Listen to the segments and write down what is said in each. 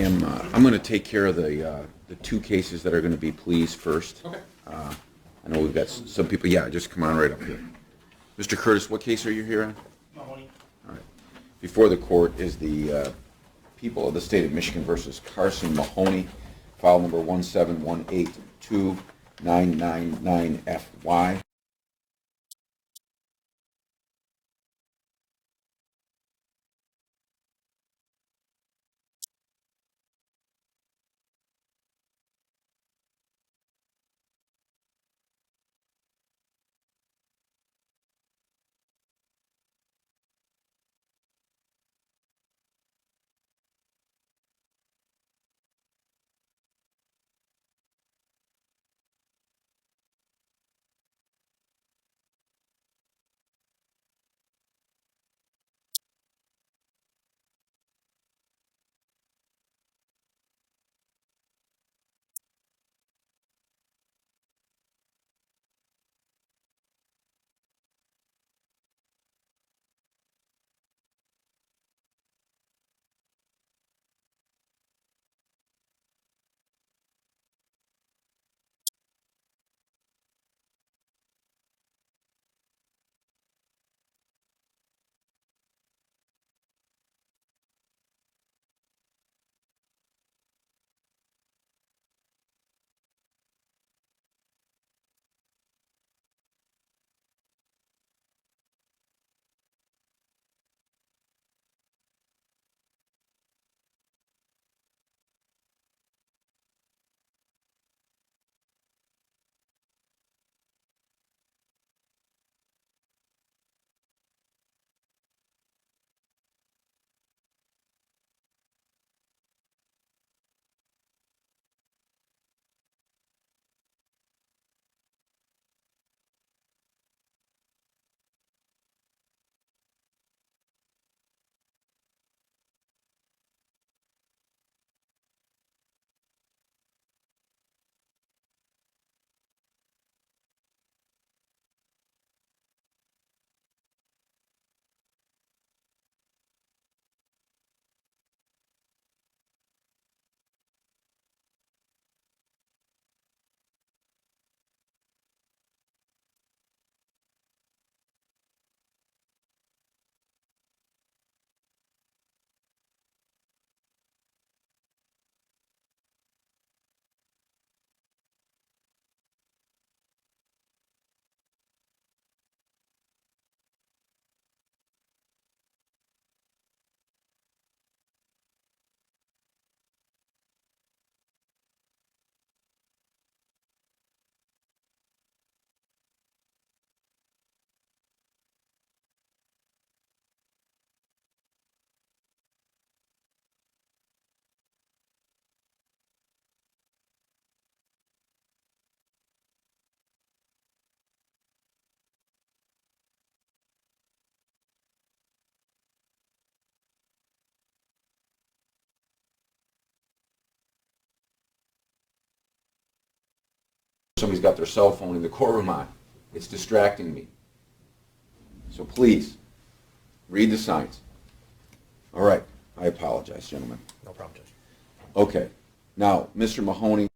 I'm going to take care of the two cases that are going to be pleas first. Okay. I know we've got some people. Yeah, just come on right up here. Mr. Curtis, what case are you here on? Mahoney. All right. Before the court is the people of the state of Michigan versus Carson Mahoney, file number 171829999FY. Somebody's got their cell phone in the courtroom on. It's distracting me. So please, read the signs. All right. I apologize, gentlemen. No problem, Judge. Okay. Now, Mr. Mahoney.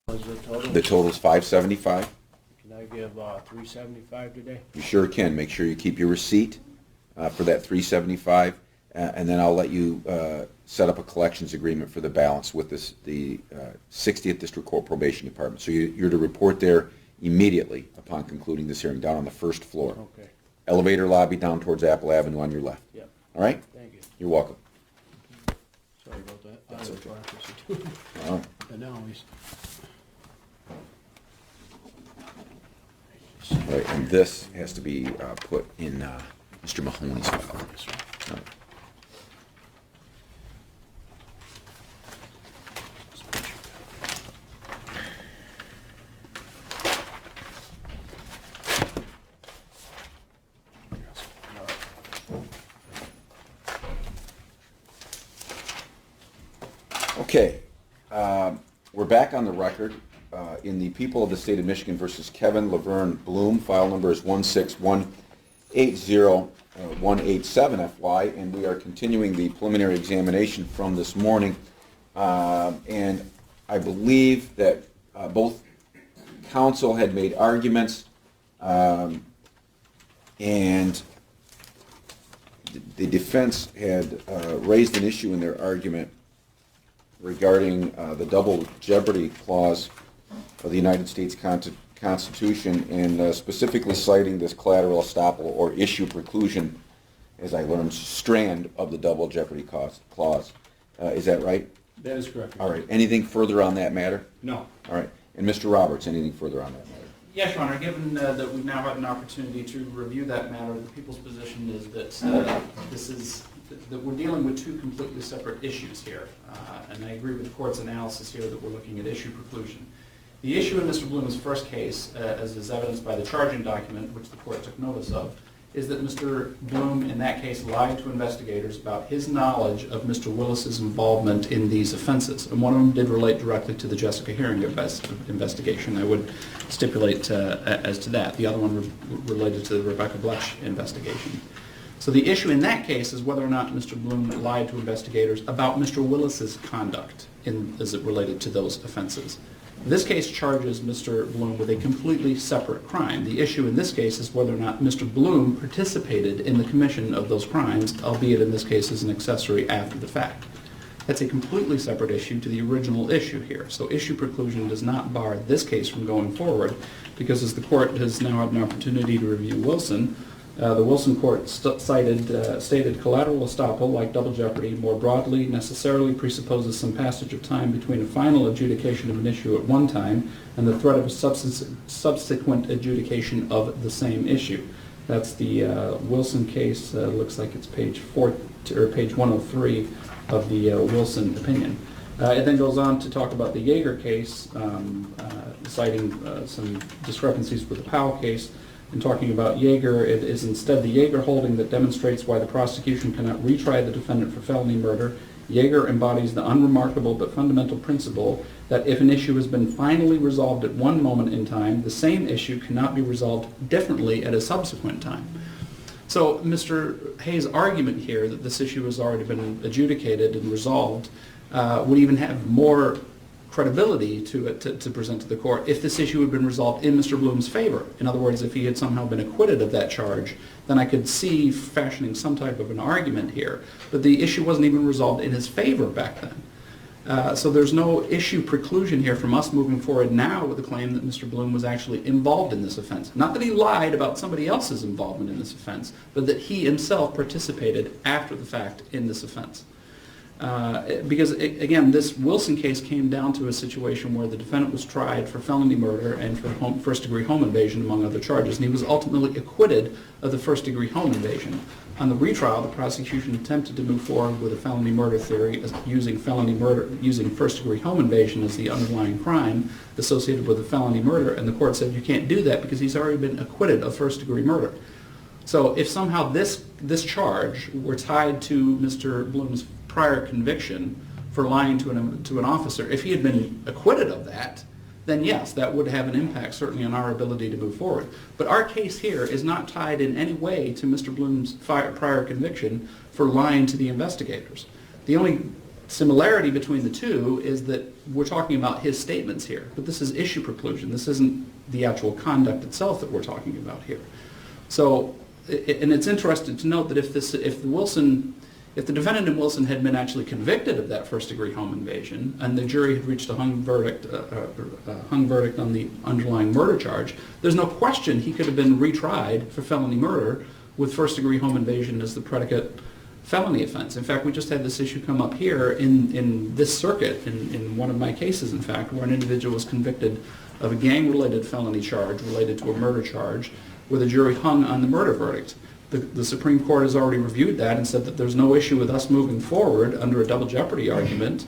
What's the total? The total's $575. Can I give $375 today? You sure can. Make sure you keep your receipt for that $375, and then I'll let you set up a collections agreement for the balance with the 60th District Court Probation Department. So you're to report there immediately upon concluding this hearing, down on the first floor. Okay. Elevator lobby down towards Apple Avenue on your left. Yep. All right? Thank you. You're welcome. Sorry about that. That's okay. Bureaucracy. All right. And now he's... All right, and this has to be put in Mr. Mahoney's file. All right. Okay, we're back on the record in the People of the State of Michigan versus Kevin Laverne Bluhm. File number is 16180-187FY, and we are continuing the preliminary examination from this morning. And I believe that both counsel had made arguments, and the defense had raised an issue in their argument regarding the double jeopardy clause of the United States Constitution, and specifically citing this collateral estoppel or issue preclusion, as I learned, strand of the double jeopardy clause. Is that right? That is correct. All right. Anything further on that matter? No. All right. And Mr. Roberts, anything further on that matter? Yes, Your Honor. Given that we've now had an opportunity to review that matter, the people's position is that that we're dealing with two completely separate issues here. And I agree with the court's analysis here that we're looking at issue preclusion. The issue in Mr. Blum's first case, as is evidenced by the charging document, which the court took notice of, is that Mr. Bluhm in that case lied to investigators about his knowledge of Mr. Willis's involvement in these offenses. And one of them did relate directly to the Jessica Herring investigation. I would stipulate as to that. The other one related to the Rebecca Bletch investigation. So the issue in that case is whether or not Mr. Bluhm lied to investigators about Mr. Willis's conduct as it related to those offenses. This case charges Mr. Bluhm with a completely separate crime. The issue in this case is whether or not Mr. Bluhm participated in the commission of those crimes, albeit in this case as an accessory after the fact. That's a completely separate issue to the original issue here. So issue preclusion does not bar this case from going forward, because as the court has now had an opportunity to review Wilson, the Wilson court stated collateral estoppel, like double jeopardy, more broadly necessarily presupposes some passage of time between a final adjudication of an issue at one time and the threat of a subsequent adjudication of the same issue. That's the Wilson case. Looks like it's page 103 of the Wilson opinion. It then goes on to talk about the Yeager case, citing some discrepancies with the Powell case. In talking about Yeager, it is instead the Yeager holding that demonstrates why the prosecution cannot retry the defendant for felony murder. Yeager embodies the unremarkable but fundamental principle that if an issue has been finally resolved at one moment in time, the same issue cannot be resolved differently at a subsequent time. So Mr. Hayes' argument here that this issue has already been adjudicated and resolved would even have more credibility to present to the court if this issue had been resolved in Mr. Blum's favor. In other words, if he had somehow been acquitted of that charge, then I could see fashioning some type of an argument here. But the issue wasn't even resolved in his favor back then. So there's no issue preclusion here from us moving forward now with the claim that Mr. Bluhm was actually involved in this offense. Not that he lied about somebody else's involvement in this offense, but that he himself participated after the fact in this offense. Because, again, this Wilson case came down to a situation where the defendant was tried for felony murder and for first-degree home invasion, among other charges, and he was ultimately acquitted of the first-degree home invasion. On the retrial, the prosecution attempted to move forward with a felony murder theory, using first-degree home invasion as the underlying crime associated with the felony murder, and the court said you can't do that because he's already been acquitted of first-degree murder. So if somehow this charge were tied to Mr. Blum's prior conviction for lying to an officer, if he had been acquitted of that, then yes, that would have an impact certainly on our ability to move forward. But our case here is not tied in any way to Mr. Blum's prior conviction for lying to the investigators. The only similarity between the two is that we're talking about his statements here, but this is issue preclusion. This isn't the actual conduct itself that we're talking about here. So, and it's interesting to note that if the defendant in Wilson had been actually convicted of that first-degree home invasion, and the jury had reached a hung verdict on the underlying murder charge, there's no question he could have been retried for felony murder with first-degree home invasion as the predicate felony offense. In fact, we just had this issue come up here in this circuit, in one of my cases, in fact, where an individual was convicted of a gang-related felony charge related to a murder charge, where the jury hung on the murder verdict. The Supreme Court has already reviewed that and said that there's no issue with us moving forward under a double jeopardy argument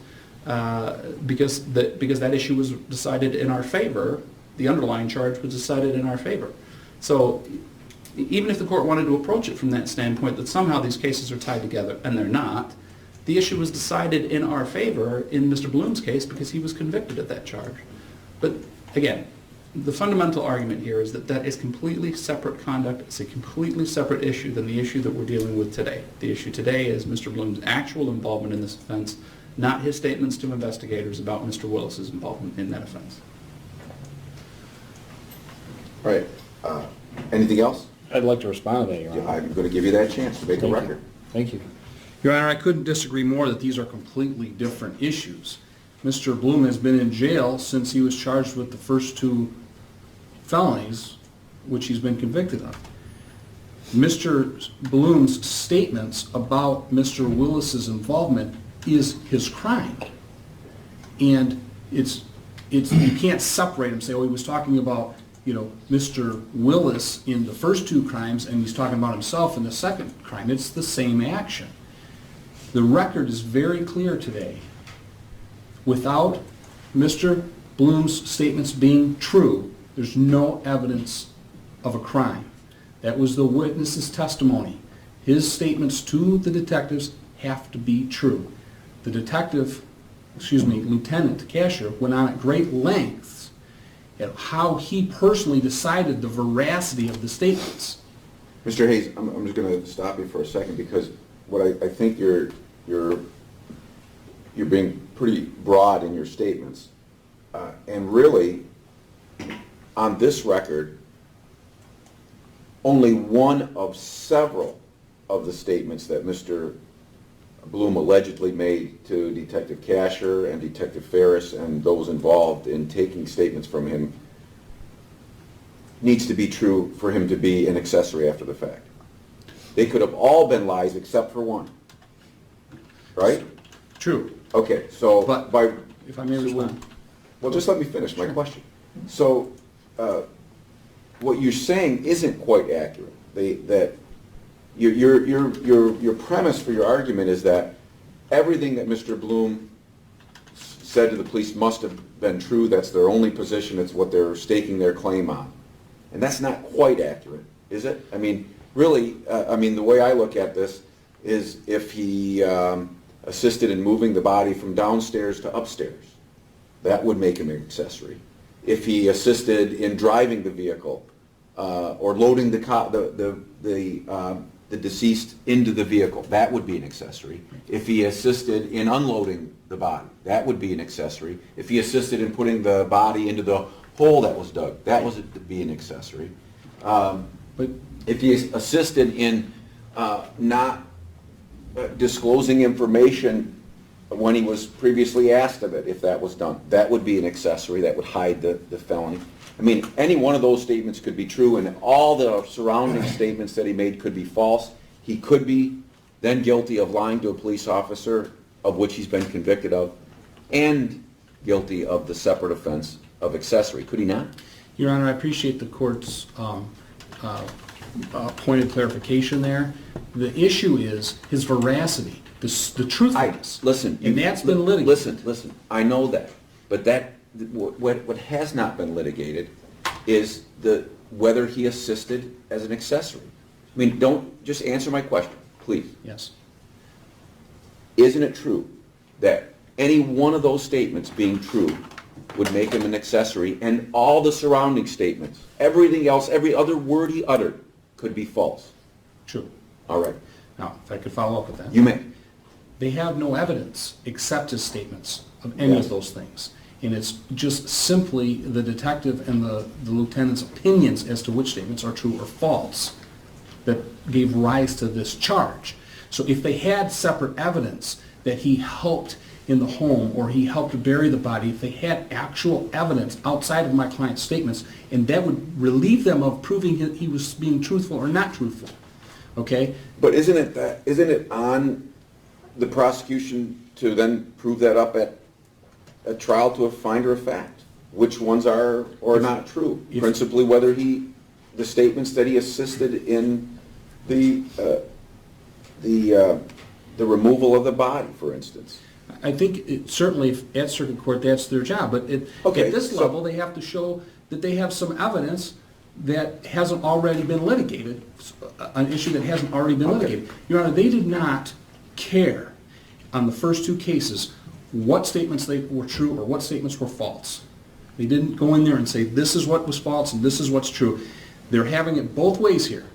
because that issue was decided in our favor. The underlying charge was decided in our favor. So even if the court wanted to approach it from that standpoint, that somehow these cases are tied together, and they're not, the issue was decided in our favor in Mr. Bluhm's case because he was convicted of that charge. But again, the fundamental argument here is that that is completely separate conduct. It's a completely separate issue than the issue that we're dealing with today. The issue today is Mr. Bluhm's actual involvement in this offense, not his statements to investigators about Mr. Willis's involvement in that offense. All right. Anything else? I'd like to respond to that, Your Honor. I'm going to give you that chance to make a Thank you. record. Thank you. Your Honor, I couldn't disagree more that these are completely different issues. Mr. Bluhm has been in jail since he was charged with the first two felonies, which he's been convicted of. Mr. Bluhm's statements about Mr. Willis's involvement is his crime. And you can't separate them, say, oh, he was talking about, Mr. Willis in the first two crimes, and he's talking about himself in the second crime. It's the same action. The record is very clear today. Without Mr. Bluhm's statements being true, there's no evidence of a crime. That was the witness's testimony. His statements to the detectives have to be true. The Lieutenant Cashier went on at great lengths at how he personally decided the veracity of the statements. Mr. Hayes, I'm just going to stop you for a second because what I think you're being pretty broad in your statements. And really, on this record, only one of several of the statements that Mr. Bluhm allegedly made to Detective Cashier and Detective Ferris and those involved in taking statements from him needs to be true for him to be an accessory after the fact. They could have all been lies except for one. Right? True. Okay, so But by... if I may respond. Well, just let me finish my question. So, what you're saying isn't quite accurate. That your premise for your argument is that everything that Mr. Bluhm said to the police must have been true. That's their only position. It's what they're staking their claim on. And that's not quite accurate, is it? I mean, really, the way I look at this is if he assisted in moving the body from downstairs to upstairs, that would make him an accessory. If he assisted in driving the vehicle or loading the deceased into the vehicle, that would be an accessory. If he assisted in unloading the body, that would be an accessory. If he assisted in putting the body into the hole that was dug, that would be an accessory. But if he assisted in not disclosing information when he was previously asked of it, if that was done, that would be an accessory. That would hide the felony. I mean, any one of those statements could be true, and all the surrounding statements that he made could be false. He could be then guilty of lying to a police officer, of which he's been convicted of, and guilty of the separate offense of accessory. Could he not? Your Honor, I appreciate the court's pointed clarification there. The issue is his veracity, the truthfulness. Listen. And that's been litigated. Listen. I know that. But what has not been litigated is whether he assisted as an accessory. I mean, don't just answer my question, please. Yes. Isn't it true that any one of those statements being true would make him an accessory, and all the surrounding statements, everything else, every other word he uttered, could be false? True. All right. Now, if I could follow up with that. You may. They have no evidence except his statements of any Yes. of those things. And it's just simply the detective and the lieutenant's opinions as to which statements are true or false that gave rise to this charge. So if they had separate evidence that he helped in the home or he helped bury the body, if they had actual evidence outside of my client's statements, and that would relieve them of proving he was being truthful or not truthful, okay? But isn't it on the prosecution to then prove that up at a trial to a finder of fact? Which ones are or not true? Principally whether the statements that he assisted in the removal of the body, for instance. I think certainly at circuit court that's their job, but at this level they have to show that they have some evidence that hasn't already been litigated, an issue that hasn't already been litigated. Your Honor, they did not care on the first two cases what statements they were true or what statements were false. They didn't go in there and say this is what was false and this is what's true. They're having it both ways here.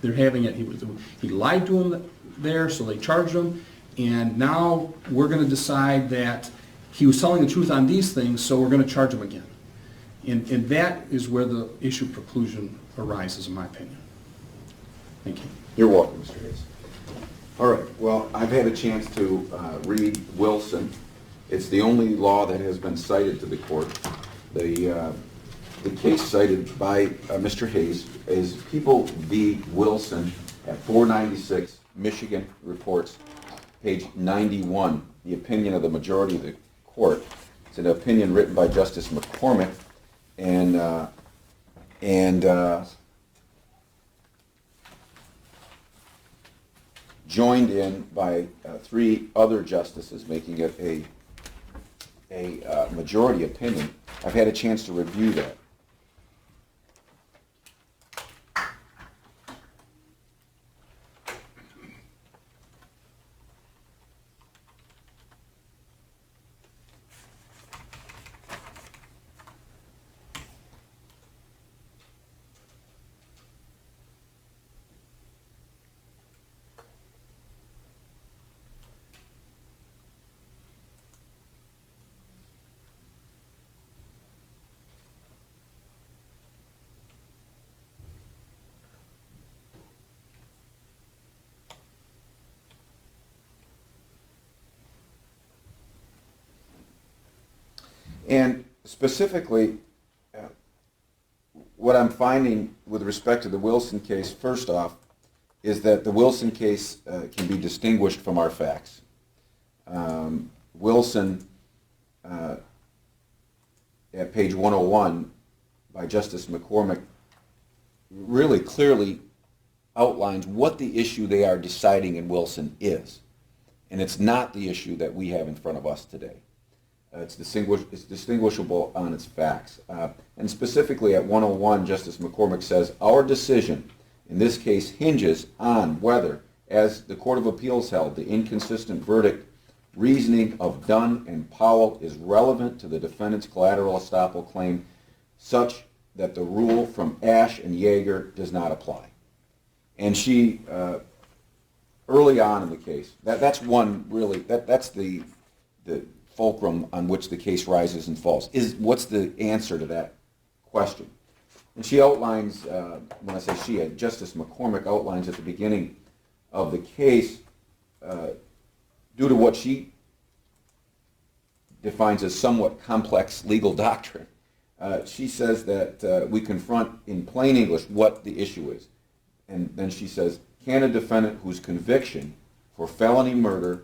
They're having it, he lied to them there, so they charged him, and now we're going to decide that he was telling the truth on these things, so we're going to charge him again. And that is where the issue of preclusion arises, in my opinion. Thank you. You're welcome, Mr. Hayes. All right, well, I've had a chance to read Wilson. It's the only law that has been cited to the court. The case cited by Mr. Hayes is People v. Wilson at 496 Michigan Reports, page 91, the opinion of the majority of the court. It's an opinion written by Justice McCormick and joined in by three other justices, making it a majority opinion. I've had a chance to review that. And specifically, what I'm finding with respect to the Wilson case, first off, is that the Wilson case can be distinguished from our facts. Wilson, at page 101, by Justice McCormick, really clearly outlines what the issue they are deciding in Wilson is. And it's not the issue that we have in front of us today. It's distinguishable on its facts. And specifically at 101, Justice McCormick says, our decision in this case hinges on whether, as the Court of Appeals held, the inconsistent verdict reasoning of Dunn and Powell is relevant to the defendant's collateral estoppel claim such that the rule from Ashe and Yeager does not apply. And she, early on in the case, that's one really, that's the fulcrum on which the case rises and falls. What's the answer to that question? And she outlines, when I say she, Justice McCormick outlines at the beginning of the case, due to what she defines as somewhat complex legal doctrine, she says that we confront in plain English what the issue is. And then she says, can a defendant whose conviction for felony murder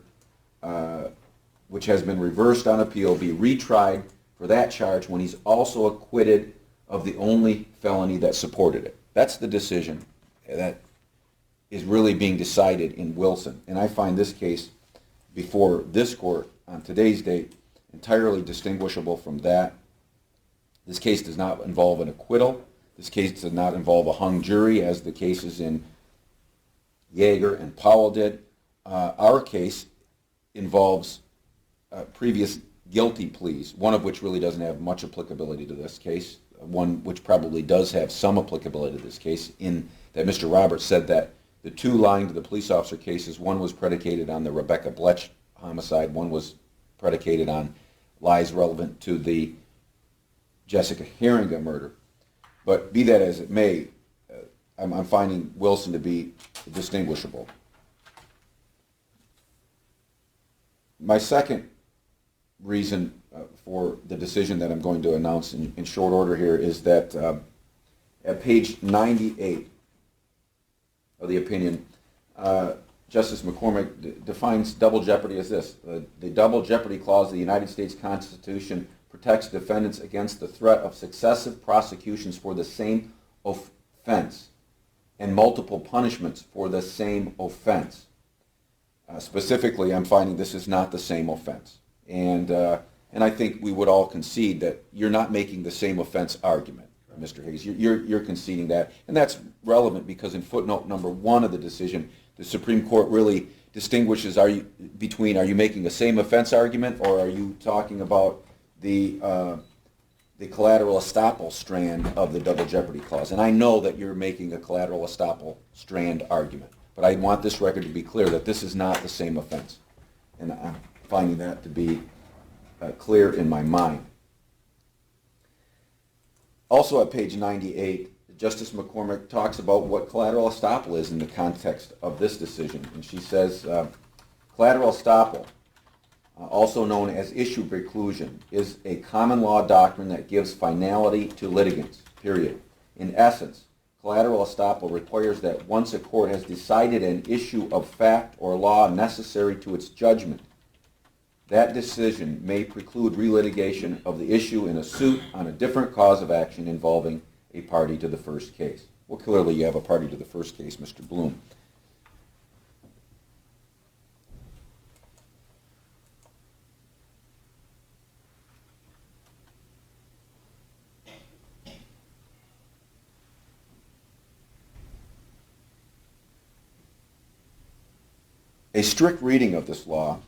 which has been reversed on appeal, be retried for that charge when he's also acquitted of the only felony that supported it? That's the decision that is really being decided in Wilson. And I find this case before this court on today's date entirely distinguishable from that. This case does not involve an acquittal. This case does not involve a hung jury, as the cases in Yeager and Powell did. Our case involves previous guilty pleas, one of which really doesn't have much applicability to this case, one which probably does have some applicability to this case, in that Mr. Roberts said that the two lying to the police officer cases, one was predicated on the Rebecca Bletch homicide, one was predicated on lies relevant to the Jessica Herringa murder. But be that as it may, I'm finding Wilson to be distinguishable. My second reason for the decision that I'm going to announce in short order here is that at page 98 of the opinion, Justice McCormick defines double jeopardy as this: the double jeopardy clause of the United States Constitution protects defendants against the threat of successive prosecutions for the same offense and multiple punishments for the same offense. Specifically, I'm finding this is not the same offense. And I think we would all concede that you're not making the same offense argument, Mr. Hayes. You're conceding that. And that's relevant because in footnote number 1 of the decision, the Supreme Court really distinguishes between are you making the same offense argument or are you talking about the collateral estoppel strand of the double jeopardy clause. And I know that you're making a collateral estoppel strand argument. But I want this record to be clear that this is not the same offense. And I'm finding that to be clear in my mind. Also at page 98, Justice McCormick talks about what collateral estoppel is in the context of this decision. And she says, collateral estoppel, also known as issue preclusion, is a common law doctrine that gives finality to litigants, period. In essence, collateral estoppel requires that once a court has decided an issue of fact or law necessary to its judgment, that decision may preclude relitigation of the issue in a suit on a different cause of action involving a party to the first case. Well, clearly you have a party to the first case, Mr. Bluhm. A strict reading of this law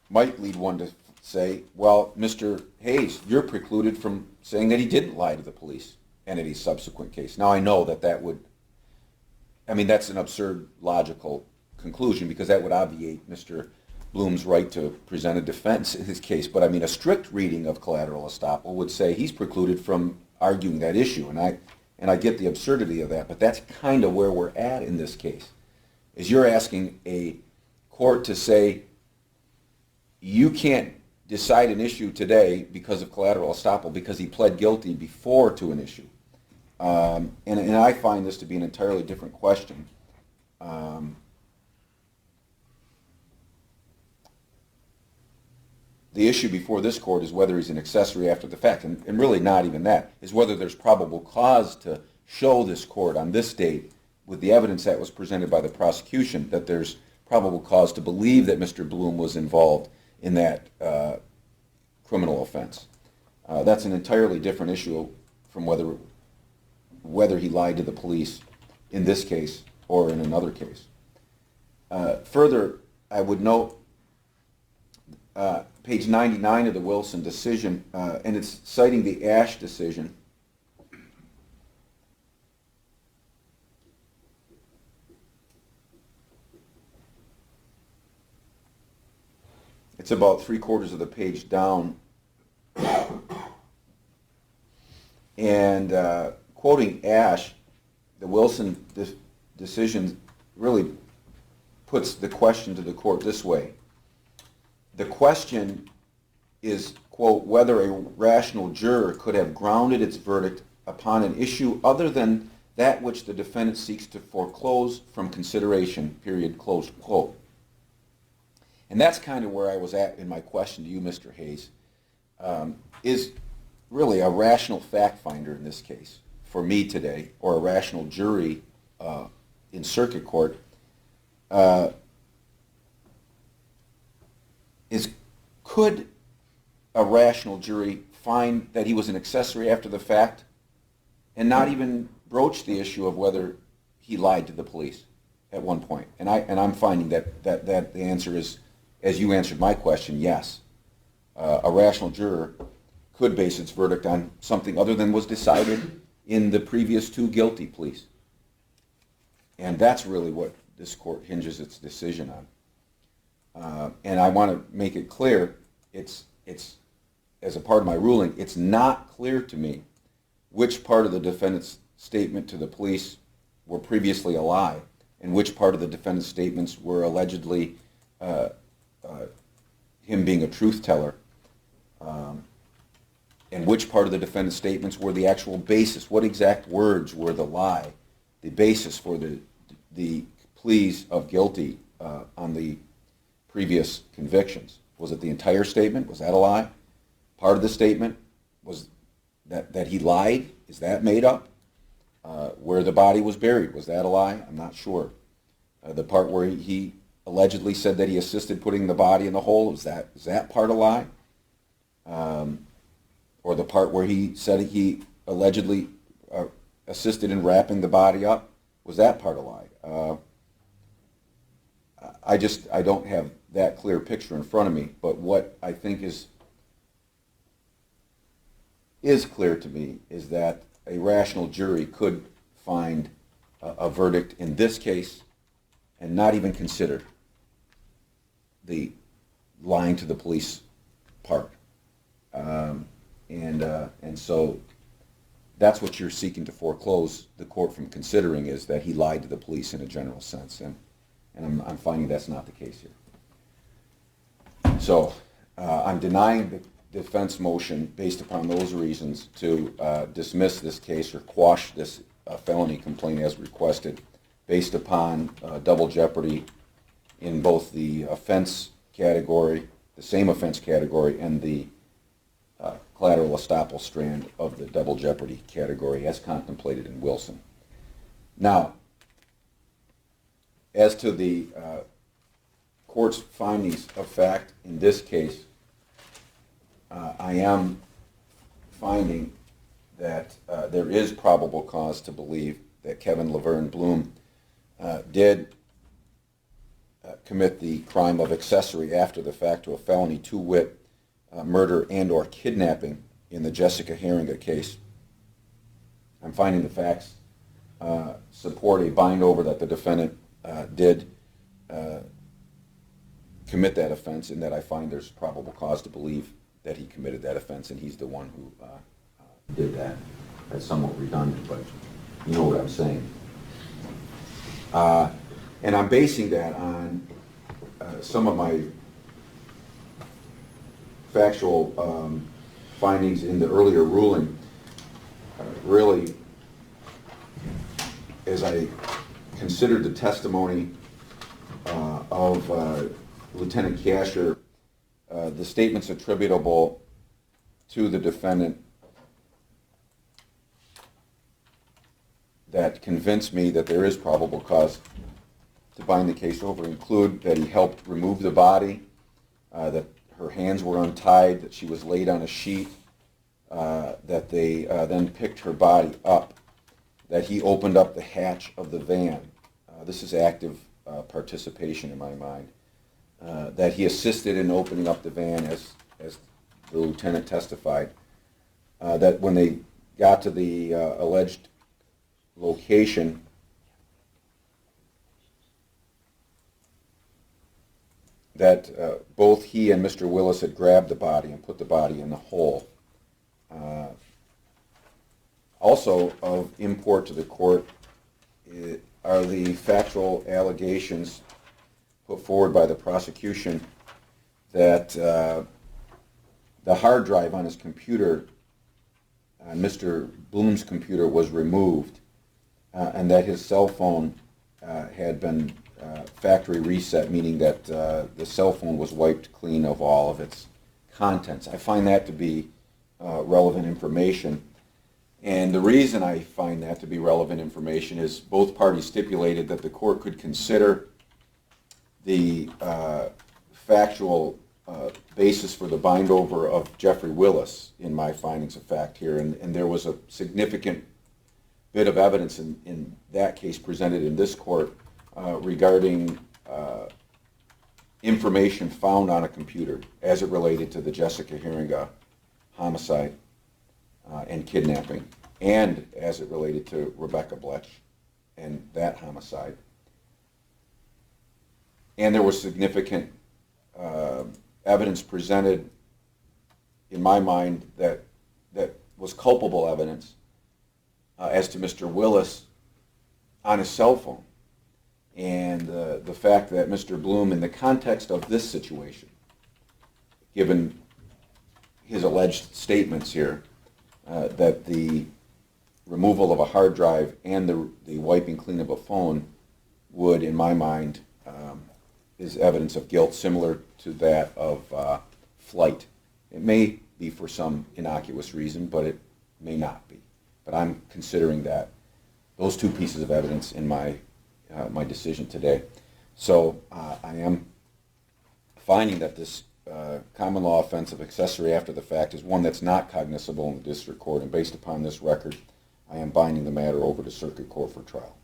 might lead one to say, well, Mr. Hayes, you're precluded from saying that he didn't lie to the police and in his subsequent case. Now, I know that that's an absurd logical conclusion because that would obviate Mr. Bloom's right to present a defense in his case. But, a strict reading of collateral estoppel would say he's precluded from arguing that issue. And I get the absurdity of that, but that's kind of where we're at in this case, is you're asking a court to say, you can't decide an issue today because of collateral estoppel because he pled guilty before to an issue. And I find this to be an entirely different question. The issue before this court is whether he's an accessory after the fact, and really not even that, is whether there's probable cause to show this court on this date with the evidence that was presented by the prosecution that there's probable cause to believe that Mr. Bluhm was involved in that criminal offense. That's an entirely different issue from whether he lied to the police in this case or in another case. Further, I would note page 99 of the Wilson decision, and it's citing the Ash decision. It's about 3/4 of the page down. And quoting Ash, the Wilson decision really puts the question to the court this way. The question is, quote, whether a rational juror could have grounded its verdict upon an issue other than that which the defendant seeks to foreclose from consideration, period, close quote. And that's kind of where I was at in my question to you, Mr. Hayes. Is really a rational fact finder in this case, for me today, or a rational jury in circuit court, could a rational jury find that he was an accessory after the fact and not even broach the issue of whether he lied to the police at one point? And I'm finding that the answer is, as you answered my question, yes. A rational juror could base its verdict on something other than was decided in the previous two guilty pleas. And that's really what this court hinges its decision on. And I want to make it clear, it's as a part of my ruling, it's not clear to me which part of the defendant's statement to the police were previously a lie and which part of the defendant's statements were allegedly him being a truth teller, and which part of the defendant's statements were the actual basis. What exact words were the lie, the basis for the pleas of guilty on the previous convictions? Was it the entire statement? Was that a lie? Part of the statement was that he lied? Is that made up? Where the body was buried, was that a lie? I'm not sure. The part where he allegedly said that he assisted putting the body in the hole, is that part a lie? Or the part where he said he allegedly assisted in wrapping the body up, was that part a lie? I don't have that clear picture in front of me, but what I think is clear to me is that a rational jury could find a verdict in this case and not even consider the lying to the police part. And so that's what you're seeking to foreclose the court from considering, is that he lied to the police in a general sense. And I'm finding that's not the case here. So I'm denying the defense motion based upon those reasons to dismiss this case or quash this felony complaint as requested, based upon double jeopardy in both the offense category, the same offense category, and the collateral estoppel strand of the double jeopardy category as contemplated in Wilson. Now, as to the court's findings of fact in this case, I am finding that there is probable cause to believe that Kevin Laverne Bluhm did commit the crime of accessory after the fact to a felony, to wit, murder and or kidnapping in the Jessica Herringa case. I'm finding the facts support a bind over that the defendant did commit that offense, and that I find there's probable cause to believe that he committed that offense, and he's the one who did that. That's somewhat redundant, but you know what I'm saying. And I'm basing that on some of my factual findings in the earlier ruling. Really, as I considered the testimony of Lieutenant Casher, the statements attributable to the defendant that convince me that there is probable cause to bind the case over include that he helped remove the body, that her hands were untied, that she was laid on a sheet, that they then picked her body up, that he opened up the hatch of the van. This is active participation in my mind. That he assisted in opening up the van, as the lieutenant testified. That when they got to the alleged location, that both he and Mr. Willis had grabbed the body and put the body in the hole. Also of import to the court are the factual allegations put forward by the prosecution that the hard drive on his computer, on Mr. Bluhm's computer, was removed, and that his cell phone had been factory reset, meaning that the cell phone was wiped clean of all of its contents. I find that to be relevant information. And the reason I find that to be relevant information is both parties stipulated that the court could consider the factual basis for the bindover of Jeffrey Willis in my findings of fact here. And there was a significant bit of evidence in that case presented in this court regarding information found on a computer as it related to the Jessica Herringa homicide and kidnapping, and as it related to Rebecca Bletch and that homicide. And there was significant evidence presented, in my mind, that was culpable evidence as to Mr. Willis on his cell phone. And the fact that Mr. Bluhm, in the context of this situation, given his alleged statements here, that the removal of a hard drive and the wiping clean of a phone would, in my mind, is evidence of guilt similar to that of flight. It may be for some innocuous reason, but it may not be. But I'm considering that those two pieces of evidence in my my decision today. So I am finding that this common law offense of accessory after the fact is one that's not cognizable in the district court, and based upon this record, I am binding the matter over to circuit court for trial.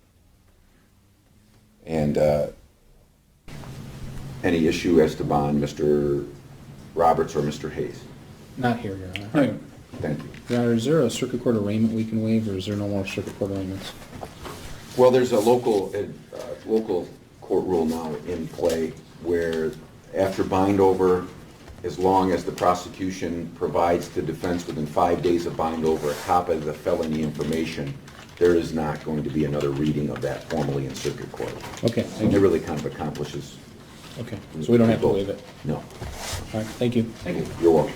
And any issue as to bond, Mr. Roberts or Mr. Hayes? Not here, Your Honor. All right. Thank you. Your Honor, is there a circuit court arraignment we can waive, or is there no more circuit court arraignments? Well, there's a local court rule now in play where after bind over, as long as the prosecution provides the defense within 5 days of bind over a copy of the felony information, there is not going to be another reading of that formally in circuit court. Okay, And thank it you. really kind of accomplishes. Okay, so we don't have to waive it. No. All right, thank you. Thank you. You're welcome.